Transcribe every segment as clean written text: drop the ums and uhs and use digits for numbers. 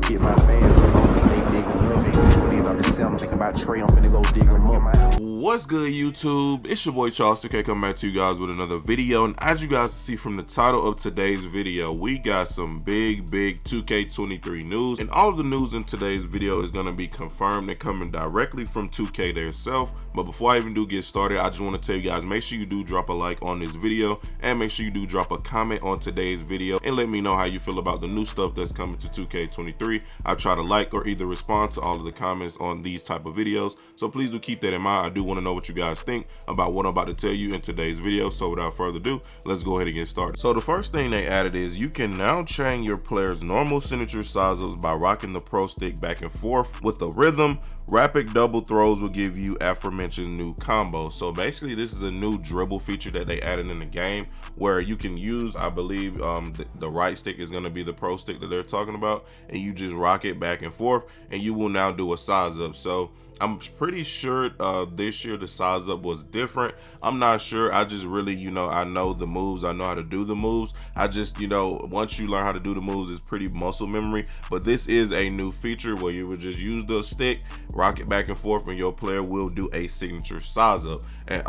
hit my fans up, I don't think they dig enough. What they about to sell, I'm thinking about Trey, I'm finna go dig them up. What's good, YouTube? It's your boy Charles 2K coming back to you guys with another video, and as you guys see from the title of today's video, we got some big 2K23 news, and all of the news in today's video is going to be confirmed and coming directly from 2K themselves. But before I even do get started, I just want to tell you guys, make sure you do drop a like on this video, and make sure you do drop a comment on today's video, and let me know how you feel about the new stuff that's coming to 2K23. I try to like or either respond to all of the comments on these type of videos, so please do keep that in mind. I do want to know what you guys think about what I'm about to tell you in today's video. So without further ado, let's go ahead and get started. So the first thing they added is you can now chain your players' normal signature size-ups by rocking the pro stick back and forth with a rhythm. Rapid double throws will give you aforementioned new combos. So basically this is a new dribble feature that they added in the game where you can use, I believe the right stick is going to be the pro stick that they're talking about, and you just rock it back and forth and you will now do a size up. So I'm pretty sure this year the size up was different. I'm not sure. I just really, I know the moves. I know how to do the moves. I just, once you learn how to do the moves, it's pretty muscle memory. But this is a new feature where you would just use the stick, rock it back and forth, and your player will do a signature size up. And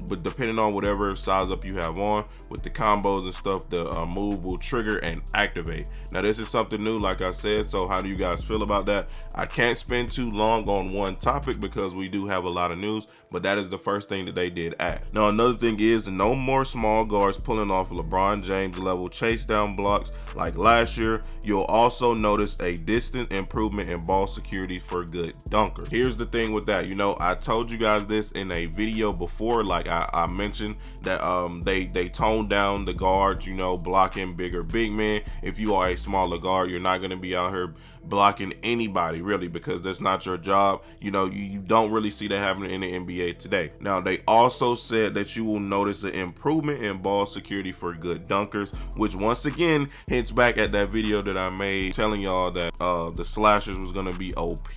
but depending on whatever size up you have on with the combos and stuff, the move will trigger and activate. Now this is something new, like I said. So how do you guys feel about that? I can't spend too long on one topic because we do have a lot of news, but that is the first thing that they did add. Now another thing is no more small guards pulling off LeBron James level chase down blocks like last year. You'll also notice a distant improvement in ball security for good dunkers. Here's the thing with that, I told you guys this in a video before, like I mentioned that they toned down the guards, blocking bigger big men. If you are a smaller guard, you're not going to be out here blocking anybody really, because that's not your job. You don't really see that happening in the NBA today. Now they also said that you will notice an improvement in ball security for good dunkers, which once again hits back at that video that I made telling y'all that the slashers was going to be OP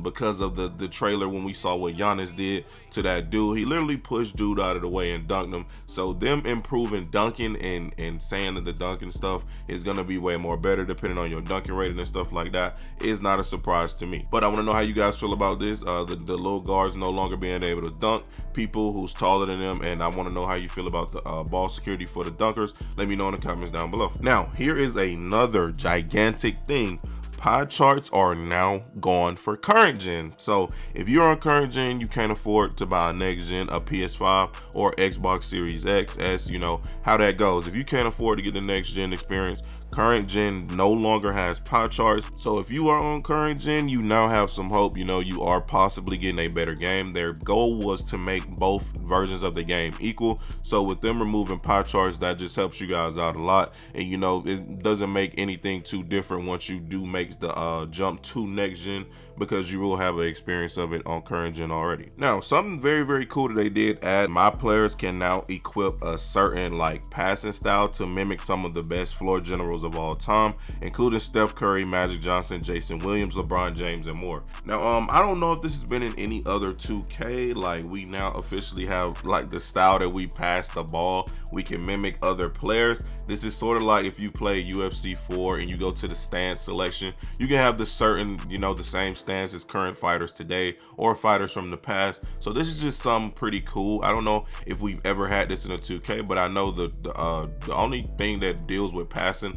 because of the trailer when we saw what Giannis did to that dude. He literally pushed dude out of the way and dunked him. So them improving dunking and saying that the dunking stuff is going to be way more better depending on your dunking rating and stuff like that is not a surprise to me. But I want to know how you guys feel about this. The little guards no longer being able to dunk people who's taller than them, and I want to know how you feel about the ball security for the dunkers. Let me know in the comments down below. Now here is another gigantic thing. Pie charts are now gone for current gen. So if you're on current gen, you can't afford to buy a next gen, a PS5 or Xbox Series X, as you know how that goes. If you can't afford to get the next gen experience, current gen no longer has pie charts. So if you are on current gen, you now have some hope. You are possibly getting a better game. Their goal was to make both versions of the game equal. So with them removing pie charts, that just helps you guys out a lot. And it doesn't make anything too different once you do make the jump to next gen, because you will have an experience of it on current gen already. Now something very cool that they did add, my players can now equip a certain passing style to mimic some of the best floor generals of all time, including Steph Curry, Magic Johnson, Jason Williams, LeBron James, and more. Now I don't know if this has been in any other 2K, we now officially have the style that we pass the ball, we can mimic other players. This is sort of like if you play UFC 4 and you go to the stance selection, you can have the certain, the same stance as current fighters today or fighters from the past. So this is just something pretty cool. I don't know if we've ever had this in a 2K, but I know the only thing that deals with passing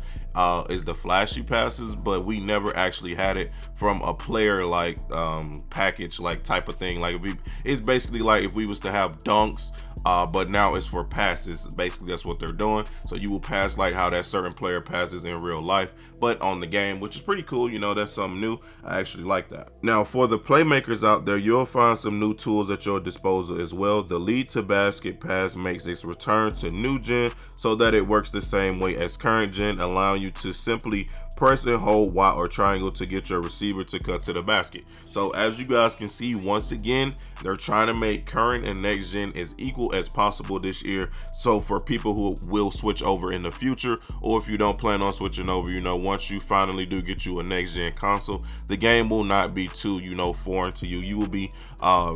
is the flashy passes, but we never actually had it from a player package type of thing. It's basically like if we was to have dunks, but now it's for passes. Basically that's what they're doing. So you will pass like how that certain player passes in real life, but on the game, which is pretty cool. That's something new. I actually like that. Now for the playmakers out there, you'll find some new tools at your disposal as well. The lead to basket pass makes its return to new gen so that it works the same way as current gen, allowing you to simply press and hold Y or triangle to get your receiver to cut to the basket. So as you guys can see, once again, they're trying to make current and next gen as equal as possible this year. So for people who will switch over in the future, or if you don't plan on switching over, once you finally do get you a next gen console, the game will not be too foreign to you. You will be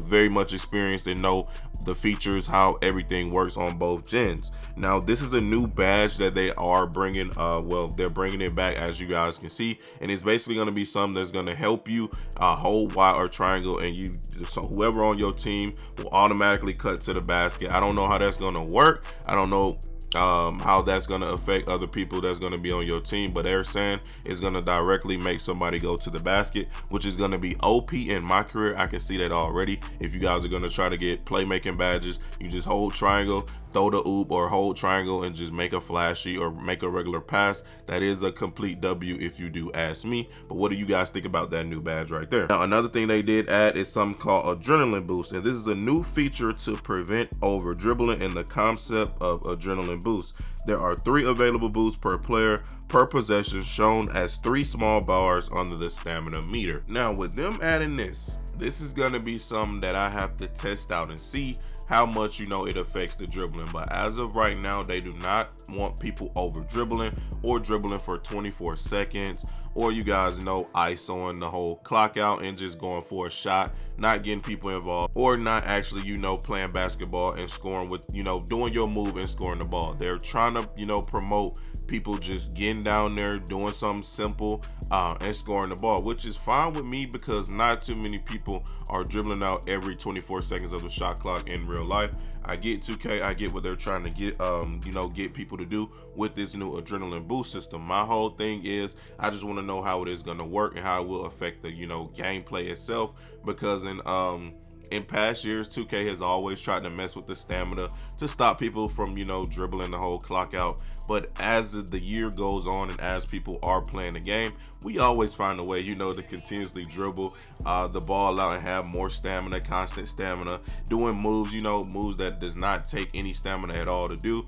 very much experienced and know the features, how everything works on both gens. Now this is a new badge that they are bringing, well, they're bringing it back, as you guys can see, and it's basically going to be something that's going to help you hold Y or triangle, and so whoever on your team will automatically cut to the basket. I don't know how that's going to work. I don't know how that's going to affect other people that's going to be on your team, but they're saying it's going to directly make somebody go to the basket, which is going to be OP in my career. I can see that already. If you guys are going to try to get playmaking badges, you just hold triangle, throw the oop, or hold triangle and just make a flashy or make a regular pass. That is a complete W if you do ask me. But what do you guys think about that new badge right there? Now another thing they did add is something called adrenaline boost, and this is a new feature to prevent over dribbling in the concept of adrenaline boost. There are 3 available boosts per player per possession, shown as 3 small bars under the stamina meter. Now with them adding this is going to be something that I have to test out and see how much, you know, it affects the dribbling. But as of right now, they do not want people over dribbling or dribbling for 24 seconds, or you guys know, ISOing the whole clock out and just going for a shot, not getting people involved, or not actually, you know, playing basketball and scoring with, you know, doing your move and scoring the ball. They're trying to, you know, promote people just getting down there, doing something simple, and scoring the ball, which is fine with me because not too many people are dribbling out every 24 seconds of the shot clock in real life. I get 2K, I get what they're trying to get, you know, get people to do with this new adrenaline boost system. My whole thing is I just want to know how it is going to work and how it will affect the, you know, gameplay itself, because in past years, 2K has always tried to mess with the stamina to stop people from, you know, dribbling the whole clock out. But as the year goes on and as people are playing the game, we always find a way, you know, to continuously dribble the ball out and have more stamina, constant stamina, doing moves, you know, moves that does not take any stamina at all to do.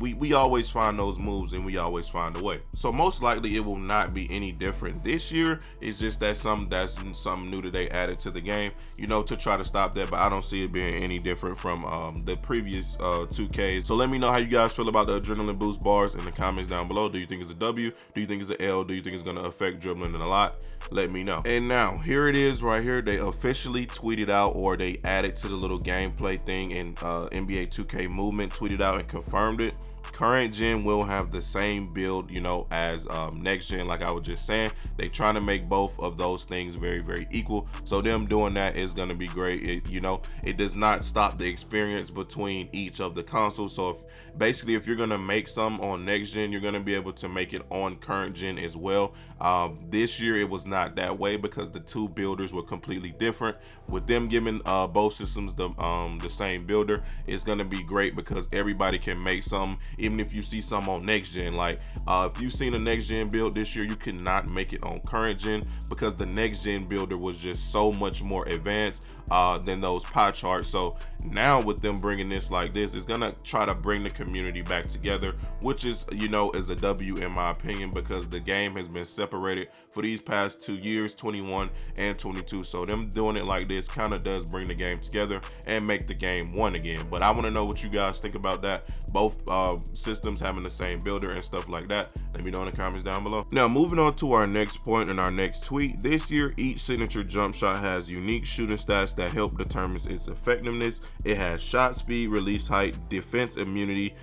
We always find those moves and we always find a way. So most likely it will not be any different this year. It's just that's something new that they added to the game, you know, to try to stop that. But I don't see it being any different from the previous 2Ks. So let me know how you guys feel about the adrenaline boost bars in the comments down below. Do you think it's a W? Do you think it's an L? Do you think it's going to affect dribbling a lot? Let me know. And now here it is right here. They officially tweeted out, or they added to the little gameplay thing in NBA 2K movement, tweeted out and confirmed it. Current gen will have the same build, you know, as next gen. Like I was just saying, they trying to make both of those things very, very equal. So them doing that is going to be great. It, you know, it does not stop the experience between each of the consoles. So if you're going to make some on next gen, you're going to be able to make it on current gen as well. This year it was not that way because the 2 builders were completely different. With them giving both systems the same builder, it's going to be great because everybody can make some. Even if you see some on next gen, like if you've seen a next gen build this year, you cannot make it on current gen because the next gen builder was just so much more advanced than those pie charts. So now with them bringing this like this, it's gonna try to bring the community back together, which is, you know, is a W in my opinion, because the game has been separated for these past 2 years, 21 and 22. So them doing it like this kind of does bring the game together and make the game one again. But I want to know what you guys think about that, both systems having the same builder and stuff like that. Let me know in the comments down below. Now moving on to our next point and our next tweet. This year each signature jump shot has unique shooting stats that help determine its effectiveness. It has shot speed, release height, defense immunity,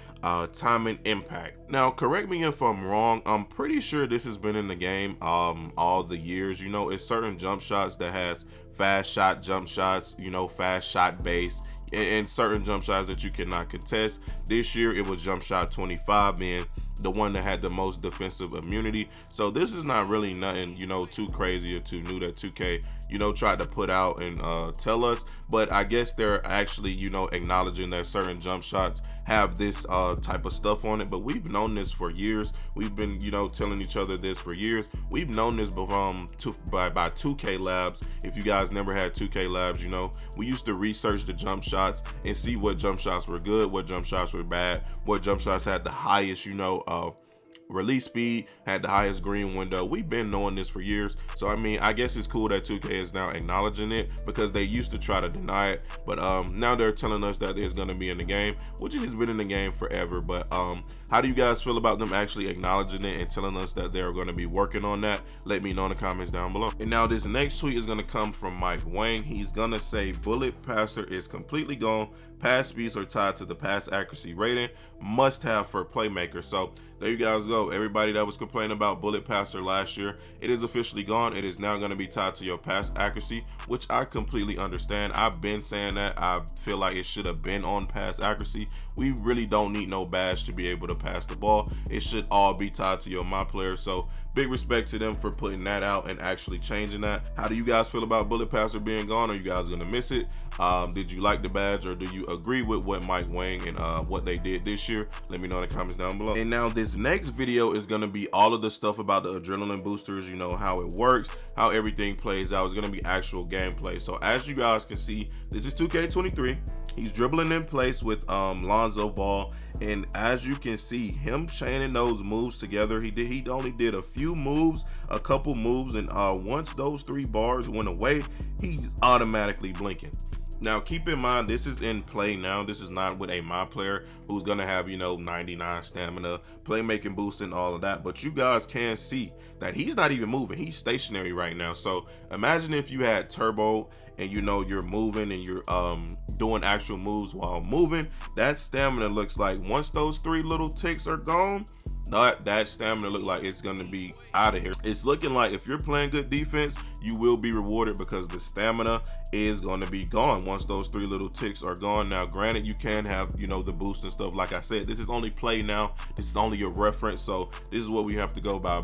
time and impact. Now correct me if I'm wrong, I'm pretty sure this has been in the game all the years. You know, it's certain jump shots that has fast shot jump shots, you know, fast shot base, and certain jump shots that you cannot contest. This year it was jump shot 25 being the one that had the most defensive immunity. So this is not really nothing, you know, too crazy or too new that 2K, you know, tried to put out and tell us. But I guess they're actually, you know, acknowledging that certain jump shots have this type of stuff on it. But we've known this for years. We've been, you know, telling each other this for years. We've known this by 2K labs. If you guys never had 2K labs, you know, we used to research the jump shots and see what jump shots were good, what jump shots were bad, what jump shots had the highest, you know, release speed, had the highest green window. We've been knowing this for years. So I mean, I guess it's cool that 2K is now acknowledging it, because they used to try to deny it, but now they're telling us that it's going to be in the game, which it has been in the game forever. But how do you guys feel about them actually acknowledging it and telling us that they're going to be working on that? Let me know in the comments down below. And now this next tweet is going to come from Mike Wang. He's going to say bullet passer is completely gone. Pass speeds are tied to the pass accuracy rating. Must have for playmaker. So there you guys go. Everybody that was complaining about bullet passer last year, it is officially gone. It is now going to be tied to your pass accuracy, which I completely understand. I've been saying that. I feel like it should have been on pass accuracy. We really don't need no badge to be able to pass the ball. It should all be tied to your MyPlayer. So big respect to them for putting that out and actually changing that. How do you guys feel about bullet passer being gone? Are you guys gonna miss it? Did you like the badge, or do you agree with what Mike Wang and what they did this year? Let me know in the comments down below. And now this next video is gonna be all of the stuff about the adrenaline boosters, you know, how it works, how everything plays out. It's gonna be actual gameplay. So as you guys can see, this is 2K23. He's dribbling in place with Lonzo Ball, and as you can see him chaining those moves together, he only did a few moves, a couple moves, and once those 3 bars went away, he's automatically blinking. Now keep in mind, this is in play now. This is not with a MyPlayer who's gonna have, you know, 99 stamina, playmaking boost and all of that. But you guys can see that he's not even moving. He's stationary right now. So imagine if you had turbo and you know you're moving and you're doing actual moves while moving. That stamina looks like once those 3 little ticks are gone, that stamina look like it's gonna be out of here. It's looking like if you're playing good defense, you will be rewarded, because the stamina is going to be gone once those 3 little ticks are gone. Now granted, you can have, you know, the boost and stuff. Like I said, this is only play now. This is only your reference, so this is what we have to go by,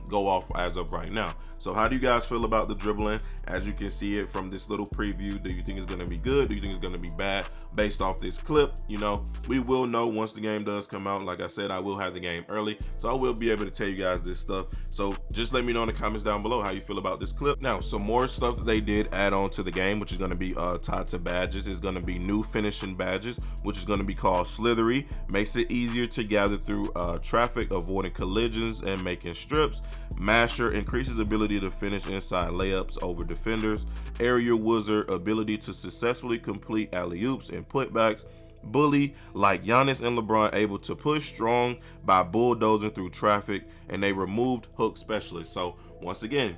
go off as of right now. So how do you guys feel about the dribbling? As you can see it from this little preview, do you think it's going to be good? Do you think it's going to be bad? Based off this clip, you know, we will know once the game does come out. Like I said, I will have the game early, so I will be able to tell you guys this stuff. So just let me know in the comments down below how you feel about this clip. Now, some more stuff that they did add on to the game, which is going to be tied to badges, is going to be new finishing badges, which is going to be called Slithery. Makes it easier to gather through traffic, avoiding collisions and making strips. Masher increases ability to finish inside layups over defenders. Area Wizard, ability to successfully complete alley-oops and putbacks. Bully, like Giannis and LeBron, able to push strong by bulldozing through traffic. And they removed hook specialist. So once again,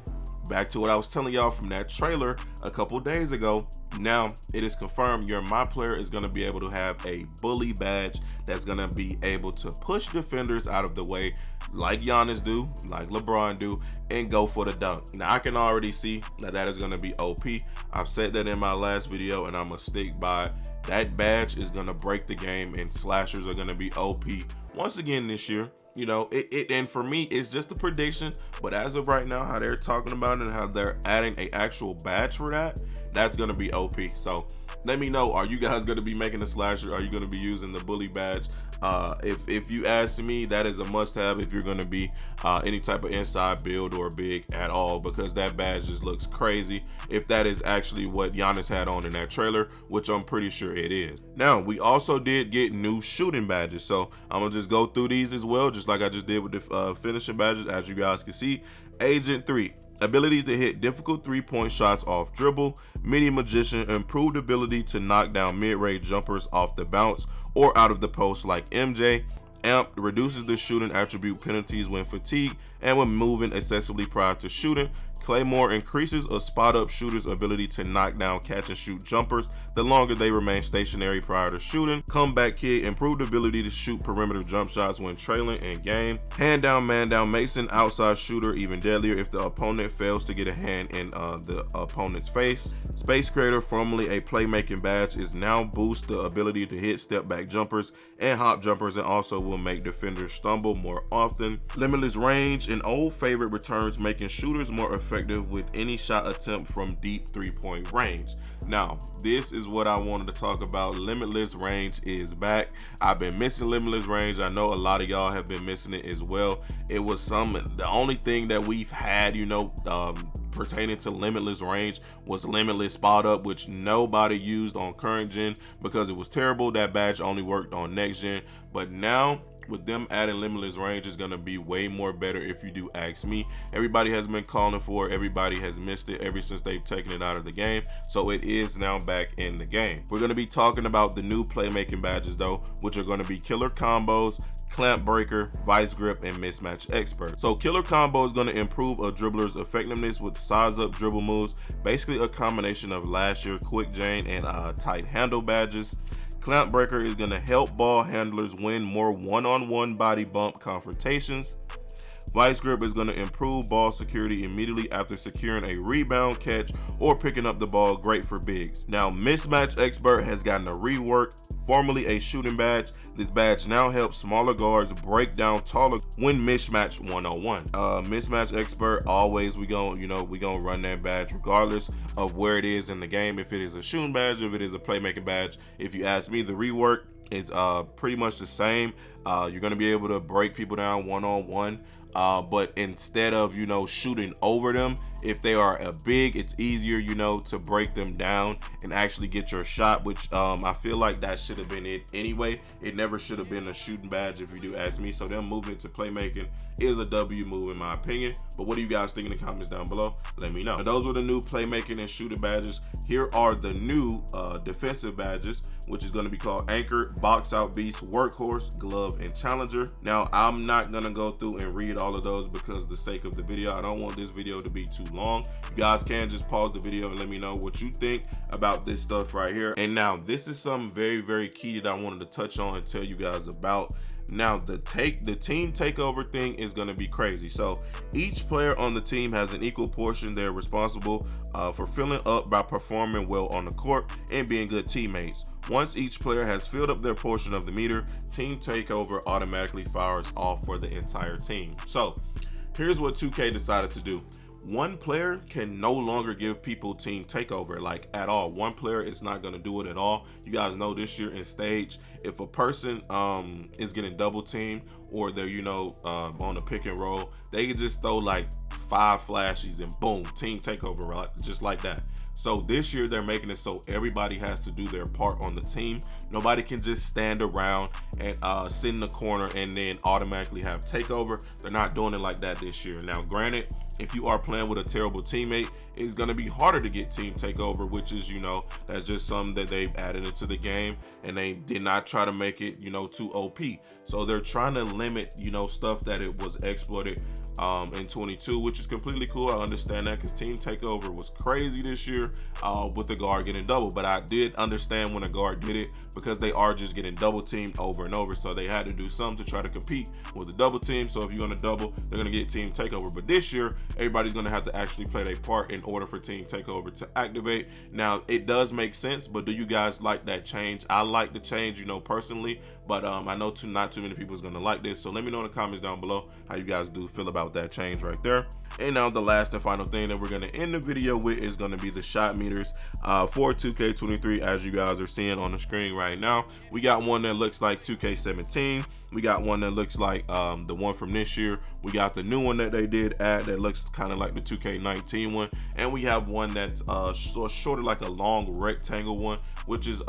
back to what I was telling y'all from that trailer a couple days ago. Now it is confirmed your MyPlayer is going to be able to have a bully badge that's going to be able to push defenders out of the way, like Giannis do, like LeBron do, and go for the dunk. Now I can already see that is going to be OP. I've said that in my last video, and I'm gonna stick by it. That badge is going to break the game, and slashers are going to be OP once again this year. You know, and for me, it's just a prediction, but as of right now, how they're talking about it and how they're adding a actual badge for that, that's going to be OP. So let me know, are you guys going to be making a slasher? Are you going to be using the bully badge? If you ask me, that is a must-have if you're going to be any type of inside build or big at all, because that badge just looks crazy if that is actually what Giannis had on in that trailer, which I'm pretty sure it is. Now, we also did get new shooting badges, so I'm gonna just go through these as well, just like I just did with the finishing badges. As you guys can see, Agent 3, ability to hit difficult 3-point shots off dribble. Mini Magician, improved ability to knock down mid-range jumpers off the bounce or out of the post like MJ. Amp reduces the shooting attribute penalties when fatigued and when moving excessively prior to shooting. Claymore increases a spot-up shooter's ability to knock down catch and shoot jumpers the longer they remain stationary prior to shooting. Comeback Kid, improved ability to shoot perimeter jump shots when trailing in game. Hand down, man down makes an outside shooter even deadlier if the opponent fails to get a hand in the opponent's face. Space Creator, formerly a playmaking badge, is now boost the ability to hit step back jumpers and hop jumpers, and also will make defenders stumble more often. Limitless Range, an old favorite, returns, making shooters more effective with any shot attempt from deep 3-point range. Now, this is what I wanted to talk about. Limitless Range is back. I've been missing Limitless Range. I know a lot of y'all have been missing it as well. It was the only thing that we've had, you know, pertaining to Limitless Range was Limitless Spot Up, which nobody used on current gen because it was terrible. That badge only worked on next gen, but now with them adding limitless range is going to be way more better if you do ask me. Everybody has been calling for it. Everybody has missed it ever since they've taken it out of the game. So it is now back in the game. We're going to be talking about the new playmaking badges though, which are going to be killer combos, clamp breaker, vice grip, and mismatch expert. So killer combo is going to improve a dribbler's effectiveness with size up dribble moves, basically a combination of last year quick Jane and tight handle badges. Clamp breaker is going to help ball handlers win more one-on-one body bump confrontations. Vice grip is going to improve ball security immediately after securing a rebound, catch, or picking up the ball, great for bigs. Now, mismatch expert has gotten a rework, formerly a shooting badge. This badge now helps smaller guards break down taller when mismatch 1-on-1. Mismatch expert, always we gonna run that badge regardless of where it is in the game. If it is a shooting badge, if it is a playmaking badge. If you ask me, the rework, it's pretty much the same. You're gonna be able to break people down 1-on-1. But instead of shooting over them, if they are a big, it's easier to break them down and actually get your shot, which I feel like that should have been it anyway. It never should have been a shooting badge if you do ask me. So them moving it to playmaking is a W move in my opinion. But what do you guys think in the comments down below? Let me know. And those were the new playmaking and shooting badges. Here are the new defensive badges, which is going to be called Anchor, Box Out Beast, Workhorse, Glove, and Challenger. Now I'm not gonna go through and read all of those because the sake of the video, I don't want this video to be too long. You guys can just pause the video and let me know what you think about this stuff right here. And now this is something very, very key that I wanted to touch on and tell you guys about. Now the team takeover thing is going to be crazy. So each player on the team has an equal portion they're responsible for filling up by performing well on the court and being good teammates. Once each player has filled up their portion of the meter, team takeover automatically fires off for the entire team. So here's what 2K decided to do. One player can no longer give people team takeover, like at all. One player is not going to do it at all. You guys know this year in stage, if a person is getting double teamed or they're on a pick and roll, they can just throw like 5 flashes and boom, team takeover, right? Just like that. So this year they're making it so everybody has to do their part on the team. Nobody can just stand around and sit in the corner and then automatically have takeover. They're not doing it like that this year. Now granted, if you are playing with a terrible teammate, it's going to be harder to get team takeover, which is, that's just something that they've added into the game, and they did not try to make it, too OP. So they're trying to limit, stuff that it was exploited in 22, which is completely cool. I understand that because team takeover was crazy this year with the guard getting double, but I did understand when a guard did it because they are just getting double teamed over and over. So they had to do something to try to compete with the double team. So if you're going to double, they're going to get team takeover. But this year, everybody's going to have to actually play their part in order for team takeover to activate. Now it does make sense, but do you guys like that change? I like the change, personally, but I know not too many people is going to like this. So let me know in the comments down below how you guys do feel about that change right there. And now the last and final thing that we're going to end the video with is going to be the shot meters for 2K23. As you guys are seeing on the screen right now, we got one that looks like 2K17. We got one that looks like the one from this year. We got the new one that they did add that looks kind of like the 2K19 one, and we have one that's sort of like a long rectangle one, which is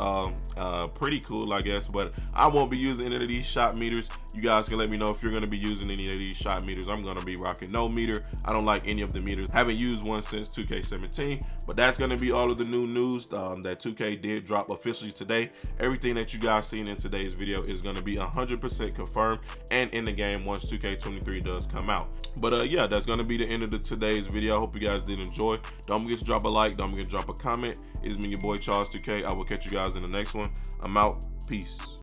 pretty cool, I guess. But I won't be using any of these shot meters. You guys can let me know if you're going to be using any of these shot meters. I'm going to be rocking no meter. I don't like any of the meters. Haven't used one since 2K17. But that's going to be all of the new news that 2K did drop officially today. Everything that you guys seen in today's video is going to be 100% confirmed and in the game once 2K23 does come out. But yeah, that's going to be the end of today's video. I hope you guys did enjoy. Don't forget to drop a like. Don't forget to drop a comment. It's me, your boy Charles 2K. I will catch you guys in the next one. I'm out. Peace.